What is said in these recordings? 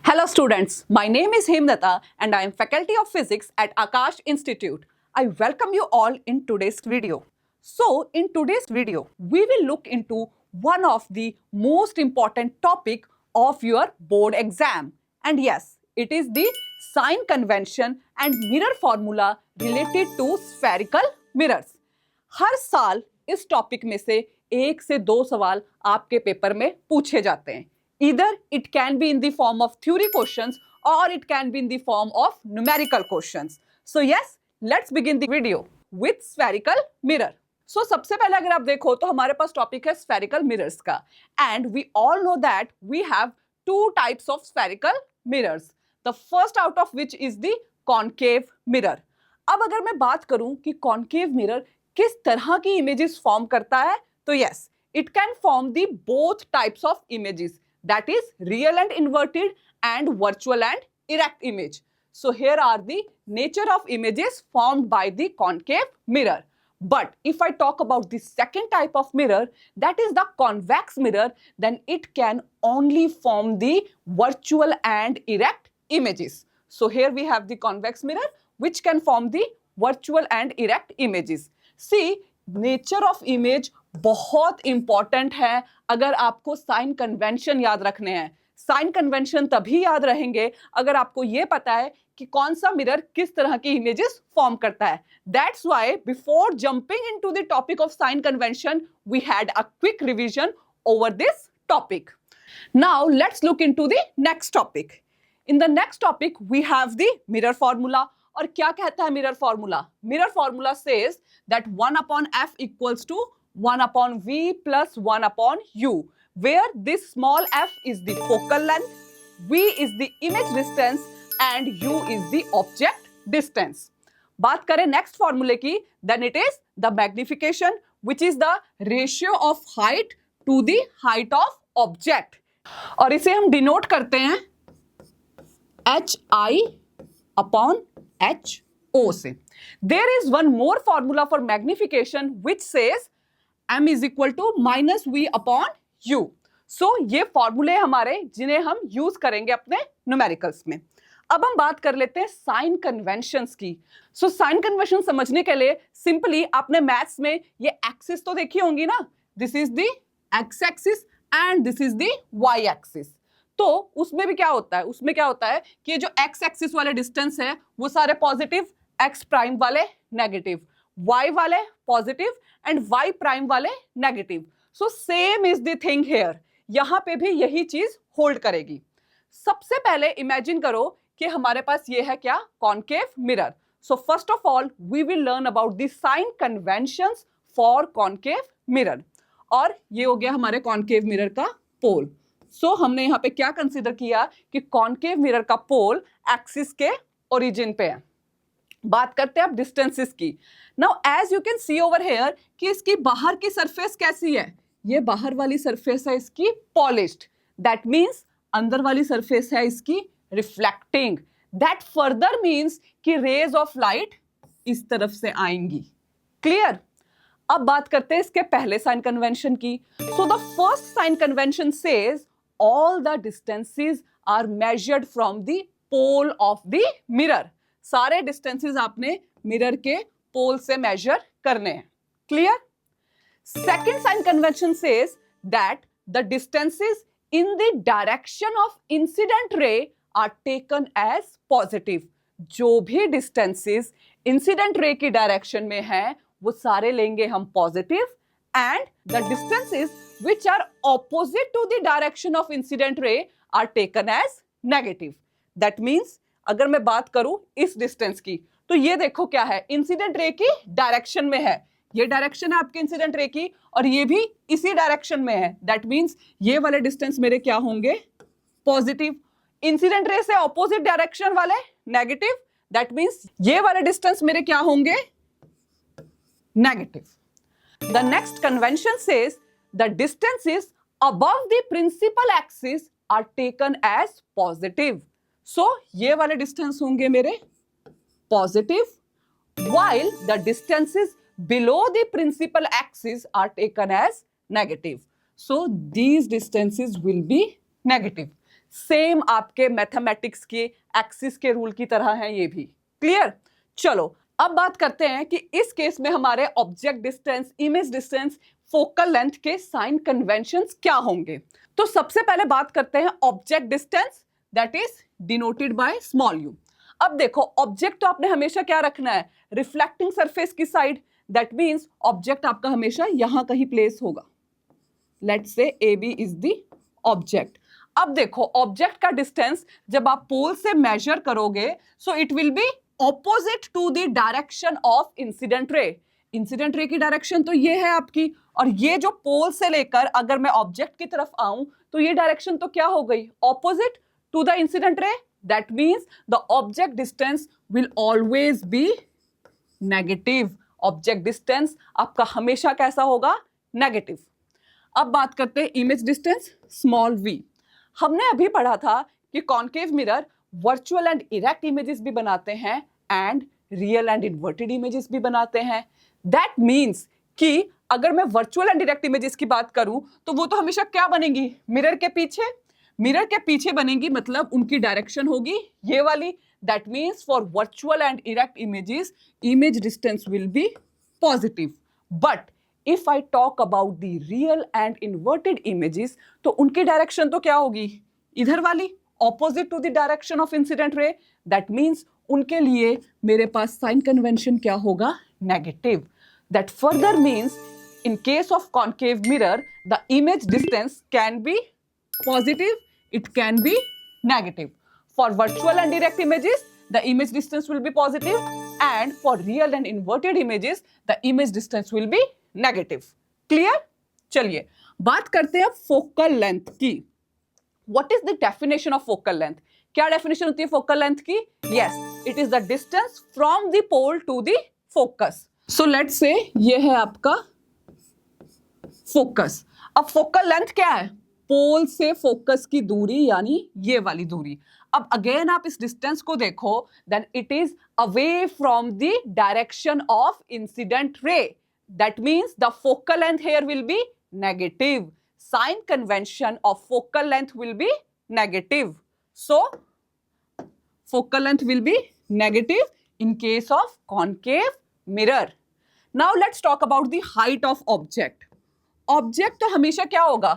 Hello students, my name is Hemlata and I am Faculty of Physics at Akash Institute. I welcome you all in today's video. So in today's video, we will look into one of the most important topic of your board exam. And yes, it is the sign convention and mirror formula related to spherical mirrors. हर साल इस topic में से 1 से 2 सवाल आपके paper में पूछे जाते हैं. Either it can be in the form of theory questions or it can be in the form of numerical questions. So yes, let's begin the video with spherical mirror. So सबसे पहले अगर आप देखो तो हमारे पास टॉपिक है spherical mirrors का. And we all know that we have two types of spherical mirrors. The first out of which is the concave mirror. अब अगर मैं बात करूं कि concave mirror किस तरह की images form करता है, तो yes, it can form the both types of images. That is real and inverted and virtual and erect image. So here are the nature of images formed by the concave mirror. But if I talk about the second type of mirror, that is the convex mirror, then it can only form the virtual and erect images. So here we have the convex mirror which can form the virtual and erect images. See, nature of image बहुत important है अगर आपको sign convention याद रखने हैं. Sign convention तभी याद रहेंगे अगर आपको ये पता है कि कौन सा मिरर किस तरह की इमेजेस फॉर्म करता है. That's why before jumping into the topic of sign convention we had a quick revision over this topic. Now let's look into the next topic. In the next topic we have the mirror formula. और क्या कहता है mirror formula? Mirror formula says that 1 upon f equals to 1 upon v plus 1 upon u, where this small f is the focal length, v is the image distance and u is the object distance. बात करें next फॉर्मूले की, then it is the magnification, which is the ratio of height to the height of object. और इसे हम denote करते हैं hi upon ho से. There is one more formula for magnification which says m is equal to minus v upon u. So ये फॉर्मूले हमारे जिन्हें हम यूज करेंगे अपने न्यूमेरिकल्स में. अब हम बात कर लेते हैं साइन कन्वेंशंस की. सो साइन कन्वेंशन समझने के लिए सिंपली आपने मैथ्स में ये एक्सिस तो देखी होंगी ना. This is the X axis and this is the Y axis. तो उसमें भी क्या होता है, उसमें क्या होता है कि जो एक्स एक्सिस वाले डिस्टेंस है वो सारे पॉजिटिव, एक्स प्राइम वाले नेगेटिव, वाई वाले पॉजिटिव एंड वाई प्राइम वाले negative. So same is the thing here. यहां पे भी यही चीज होल्ड करेगी. सबसे पहले इमेजिन करो कि हमारे पास ये है क्या, concave mirror. So first of all we will learn about the sign conventions for concave mirror. और ये हो गया हमारे कॉन्केव मिरर का पोल. सो हमने यहाँ पे क्या कंसीडर किया कि कॉन्केव मिरर का पोल एक्सिस के ओरिजिन पे है. बात करते हैं अब डिस्टेंसेस की. Now as you can see over here कि इसकी बाहर की सरफेस कैसी है. ये बाहर वाली सरफेस है इसकी पॉलिश्ड. दैट मींस अंदर वाली सरफेस है इसकी रिफ्लेक्टिंग. दैट फर्दर मींस कि रेज ऑफ लाइट इस तरफ से आएंगी. क्लियर. अब बात करते हैं इसके पहले साइन कन्वेंशन की. So the first sign convention says all the distances are measured from the pole of the mirror. सारे distances आपने मिरर के पोल से मेजर करने हैं. Clear. Second sign convention says that the distances in the direction of incident ray are taken as positive. जो भी distances incident ray की direction में है वो सारे लेंगे हम positive. And the distances which are opposite to the direction of incident ray are taken as negative. That means अगर मैं बात करूं इस डिस्टेंस की, तो ये देखो क्या है, इंसिडेंट रे की डायरेक्शन में है. ये डायरेक्शन है आपके इंसिडेंट रे की और ये भी इसी डायरेक्शन में है. दैट मींस ये वाले डिस्टेंस मेरे क्या होंगे, पॉजिटिव. इंसिडेंट रे से ऑपोजिट डायरेक्शन वाले नेगेटिव. दैट मींस ये वाले डिस्टेंस मेरे क्या होंगे, negative. The next convention says the distances above the principal axis are taken as positive. So ये वाले distance होंगे मेरे positive, while the distances below the principal axis are taken as negative. So these distances will be negative. Same आपके mathematics के axis के rule की तरह है ये भी। क्लियर? चलो अब बात करते हैं कि इस केस में हमारे object distance, image distance, focal length के साइन कन्वेंशंस क्या होंगे। तो सबसे पहले बात करते हैं object distance, that is denoted by small U. अब देखो ऑब्जेक्ट तो आपने हमेशा क्या रखना है, रिफ्लेक्टिंग सरफेस की साइड, दैट मींस ऑब्जेक्ट आपका हमेशा यहां कहीं प्लेस होगा। Let's say A B is the object. अब देखो ऑब्जेक्ट का डिस्टेंस जब आप पोल से मेजर करोगे so it will be opposite to the direction of incident ray. Incident ray की डायरेक्शन तो ये है आपकी, और ये जो पोल से लेकर अगर मैं ऑब्जेक्ट की तरफ आऊं तो ये डायरेक्शन तो क्या हो गई, opposite to the incident ray. That means the object distance will always be negative. Object distance आपका हमेशा कैसा होगा, नेगेटिव। अब बात करते हैं इमेज डिस्टेंस, स्मॉल v। हमने अभी पढ़ा था कि concave mirror virtual and erect images भी बनाते हैं and real and inverted images भी बनाते हैं। दैट मीन्स कि अगर मैं वर्चुअल एंड इरेक्ट इमेजेस की बात करूं तो वो तो हमेशा क्या बनेंगी, मिरर के पीछे। मिरर के पीछे बनेंगी मतलब उनकी डायरेक्शन होगी ये वाली। That means for virtual and erect images image distance will be positive. But if I talk about the real and inverted images तो उनकी डायरेक्शन तो क्या होगी, इधर वाली, opposite to the direction of incident ray. That means उनके लिए मेरे पास साइन कन्वेंशन क्या होगा, negative. That further means in case of concave mirror the image distance can be positive, it can be negative. For virtual and direct images the image distance will be positive, and for real and inverted images the image distance will be negative. Clear? चलिए बात करते हैं focal length की। What is the definition of focal length? क्या definition होती है focal length की? Yes, it is the distance from the pole to the focus. So let's say ये है आपका फोकस। अब फोकल लेंथ क्या है, पोल से फोकस की दूरी यानी ये वाली दूरी। अब अगेन आप इस डिस्टेंस को देखो, then it is away from the direction of incident ray. That means the focal length here will be negative. Sign convention of focal length will be negative. So focal length will be negative in case of concave mirror. Now let's talk about the height of object. Object तो हमेशा क्या होगा,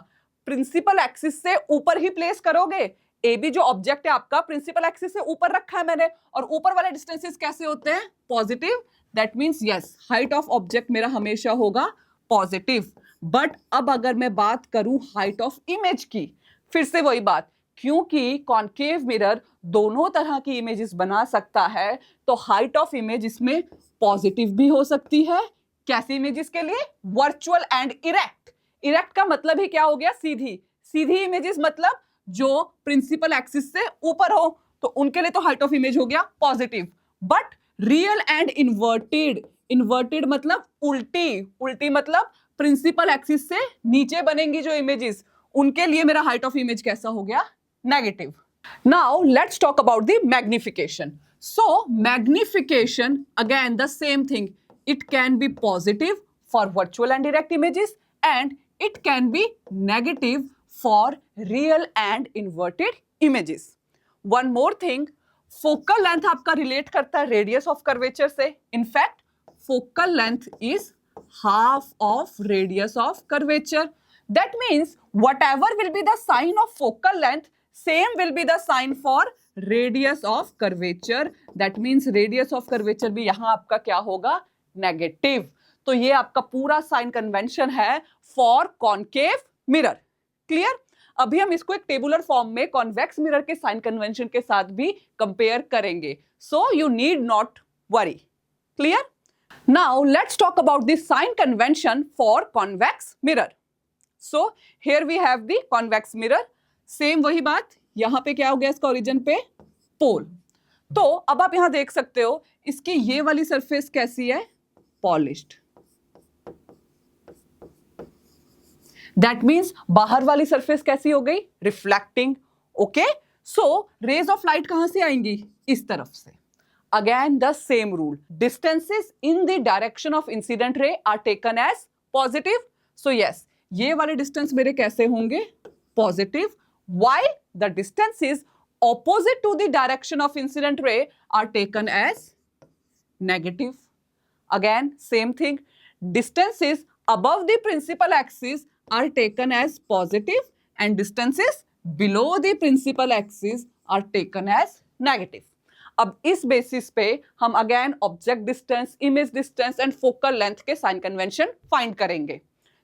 principal axis से ऊपर ही place करोगे। A B जो object है आपका प्रिंसिपल एक्सिस से ऊपर रखा है मैंने, और ऊपर वाले डिस्टेंसेस कैसे होते हैं, positive. That means yes, height of object मेरा हमेशा होगा पॉजिटिव। बट अब अगर मैं बात करूं हाइट ऑफ इमेज की, फिर से वही बात, क्योंकि कॉन्केव मिरर दोनों तरह की इमेजेस बना सकता है तो हाइट ऑफ इमेज इसमें पॉजिटिव भी हो सकती है। कैसी इमेजेस के लिए, वर्चुअल एंड इरेक्ट। इरेक्ट का मतलब ही क्या हो गया, सीधी। सीधी इमेजेस मतलब जो प्रिंसिपल एक्सिस से ऊपर हो, तो उनके लिए तो हाइट ऑफ इमेज हो गया positive. But real and inverted, inverted मतलब उल्टी, उल्टी मतलब प्रिंसिपल एक्सिस से नीचे बनेंगी जो इमेजेस, उनके लिए मेरा हाइट ऑफ इमेज कैसा हो गया, negative. Now let's talk about the magnification. So magnification again the same thing, it can be positive for virtual and direct images and it can be negative for real and inverted images. One more thing, focal length आपका relate करता है radius of curvature से। In fact, focal length is half of radius of curvature. That means whatever will be the sign of focal length, same will be the sign for radius of curvature. That means radius of curvature भी यहाँ आपका क्या होगा, negative. तो ये आपका पूरा sign convention है फॉर कॉन्केव मिरर। क्लियर? अभी हम इसको एक टेबुलर फॉर्म में कॉन्वेक्स मिरर के साइन कन्वेंशन के साथ भी कंपेयर करेंगे, so you need not worry. Clear? Now let's talk about the sign convention for convex mirror. So here we have the convex mirror. Same वही बात, यहां पे क्या हो गया इसका ओरिजिन पे, पोल। तो अब आप यहां देख सकते हो इसकी ये वाली सरफेस कैसी है, पॉलिश्ड। दैट मीन्स बाहर वाली सरफेस कैसी हो गई, reflecting. Okay, so rays of light कहां से आएंगी, इस तरफ से। Again the same rule, distances in the direction of incident ray are taken as positive. So yes, ये वाले डिस्टेंस मेरे कैसे होंगे, positive, while the distances opposite to the direction of incident ray are taken as negative. Again, same thing. Distances above the principal axis are taken as positive and distances below the principal axis are taken as negative. अब इस basis पे हम again object distance, image distance and focal length के sign convention find करेंगे.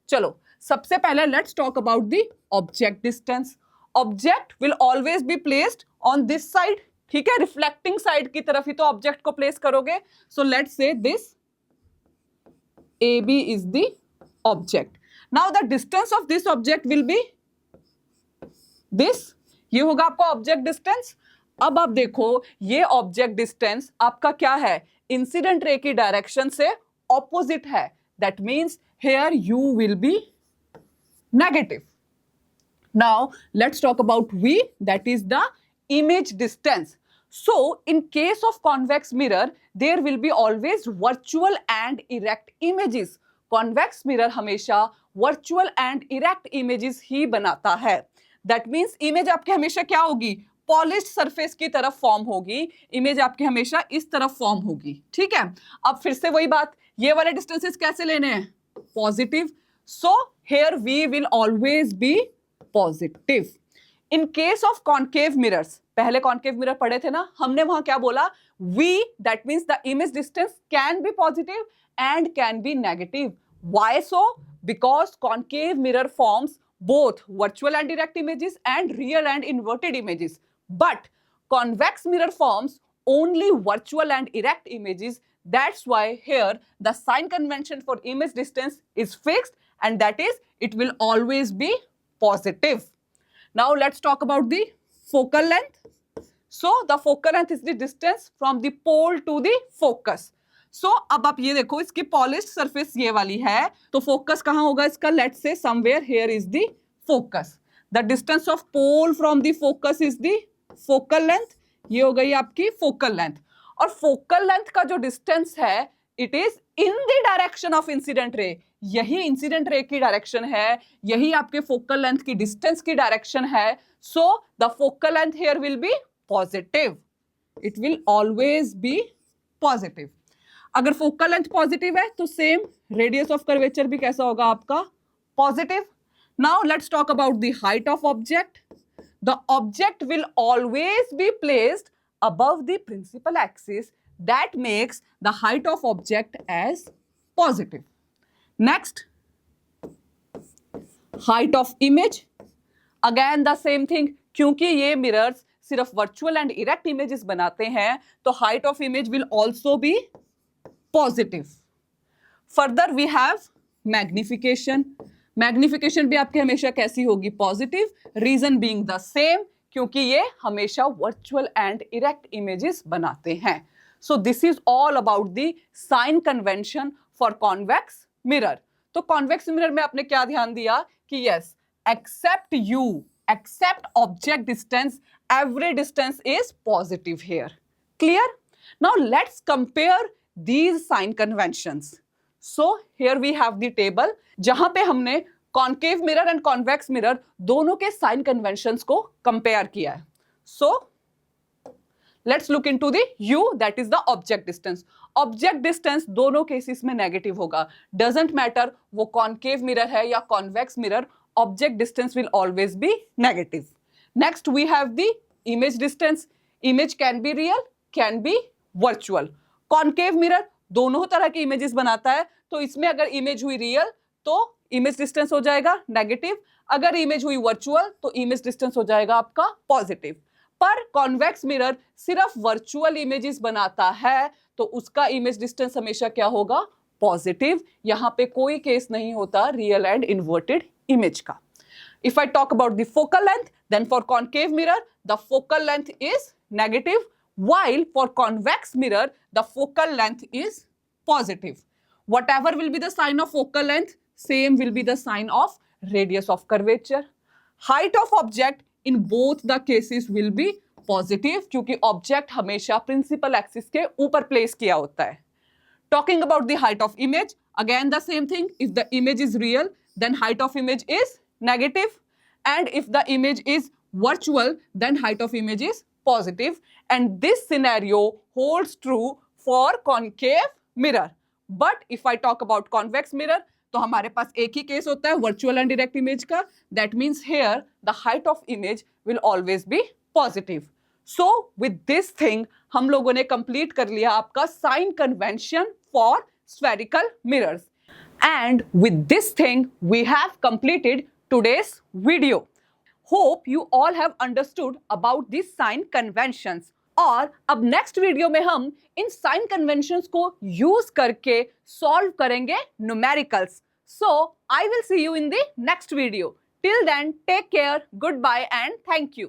चलो सबसे पहले let's talk about the object distance. Object will always be placed on this side. ठीक है, रिफ्लेक्टिंग साइड की तरफ ही तो ऑब्जेक्ट को प्लेस करोगे. So let's say this AB is the object. Now the distance of this object will be this. ये होगा आपका ऑब्जेक्ट डिस्टेंस. अब आप देखो ये ऑब्जेक्ट डिस्टेंस आपका क्या है, इंसिडेंट रे की डायरेक्शन से ऑपोजिट है. That means here you will be negative. Now let's talk about V, that is the image distance. So in case of convex mirror there will be always virtual and erect images. Convex mirror हमेशा virtual and erect images ही बनाता है. That means image आपकी हमेशा क्या होगी, polished surface की तरफ form होगी. इमेज आपकी हमेशा इस तरफ फॉर्म होगी. ठीक है, अब फिर से वही बात, ये वाले डिस्टेंसेस कैसे लेने हैं, positive. So here we will always be positive. In case of concave mirrors, पहले कॉन्केव मिरर पढ़े थे ना, हमने वहां क्या बोला, V, that means the image distance can be positive and can be negative. Why so? Because concave mirror forms both virtual and direct images and real and inverted images. But convex mirror forms only virtual and erect images. That's why here the sign convention for image distance is fixed, and that is it will always be positive. Now let's talk about the focal length. So the focal length is the distance from the pole to the focus. So अब आप ये देखो, इसकी polished surface ये वाली है, तो focus कहाँ होगा इसका, let's say somewhere here is the focus. The distance of pole from the focus is the focal length. ये हो गई आपकी focal length. और focal length का जो distance है, it is in the direction of incident ray. यही incident ray की डायरेक्शन है, यही आपके फोकल लेंथ की डिस्टेंस की डायरेक्शन है. So the focal length here will be positive. It will always be positive. अगर फोकल लेंथ पॉजिटिव है तो सेम रेडियस ऑफ कर्वेचर भी कैसा होगा आपका, positive. Now let's talk about the height of object. The object will always be placed above the principal axis. That makes the height of object as positive. Next, height of image. Again the same thing, क्योंकि ये mirrors सिर्फ virtual and erect images बनाते हैं, तो height of image will also be positive. Further we have magnification. Magnification भी आपकी हमेशा कैसी होगी, positive. Reason being the same, क्योंकि ये हमेशा virtual and erect images बनाते हैं. So this is all about the sign convention for convex mirror. तो convex mirror में आपने क्या ध्यान दिया कि yes, except object distance, every distance is positive here. Clear? Now let's compare these sign conventions. So here we have the table जहां पे हमने concave mirror and convex mirror दोनों के साइन कन्वेंशंस को कंपेयर किया है. So let's look into the U, that is the object distance. Object distance दोनों cases में नेगेटिव होगा. डजंट मैटर वो कॉन्केव मिरर है या convex mirror, object distance will always be negative. Next we have the image distance. Image can be real, can be virtual. Concave mirror दोनों तरह के images बनाता है, तो इसमें अगर इमेज हुई रियल तो इमेज डिस्टेंस हो जाएगा नेगेटिव, अगर इमेज हुई वर्चुअल तो इमेज डिस्टेंस हो जाएगा आपका पॉजिटिव. पर कॉन्वेक्स मिरर सिर्फ वर्चुअल इमेजेस बनाता है, तो उसका इमेज डिस्टेंस हमेशा क्या होगा, पॉजिटिव. यहां पे कोई केस नहीं होता रियल एंड इन्वर्टेड इमेज का. If I talk about the focal length, then for concave mirror the focal length is negative, while for convex mirror the focal length is positive. Whatever will be the sign of focal length, same will be the sign of radius of curvature. Height of object in both the cases will be positive, क्योंकि object हमेशा principal axis के ऊपर place किया होता है. Talking about the height of image, again the same thing. If the image is real, then height of image is negative, and if the image is virtual, then height of image is positive. And this scenario holds true for concave mirror. But if I talk about convex mirror, तो हमारे पास एक ही case होता है virtual and direct image का. That means here the height of image will always be positive. So with this thing हम लोगों ने complete कर लिया आपका sign convention for spherical mirrors. And with this thing, we have completed today's video. Hope you all have understood about these sign conventions. और अब next video में हम इन साइन कन्वेंशंस को यूज करके सॉल्व करेंगे numericals. So I will see you in the next video. Till then take care, good bye and thank you.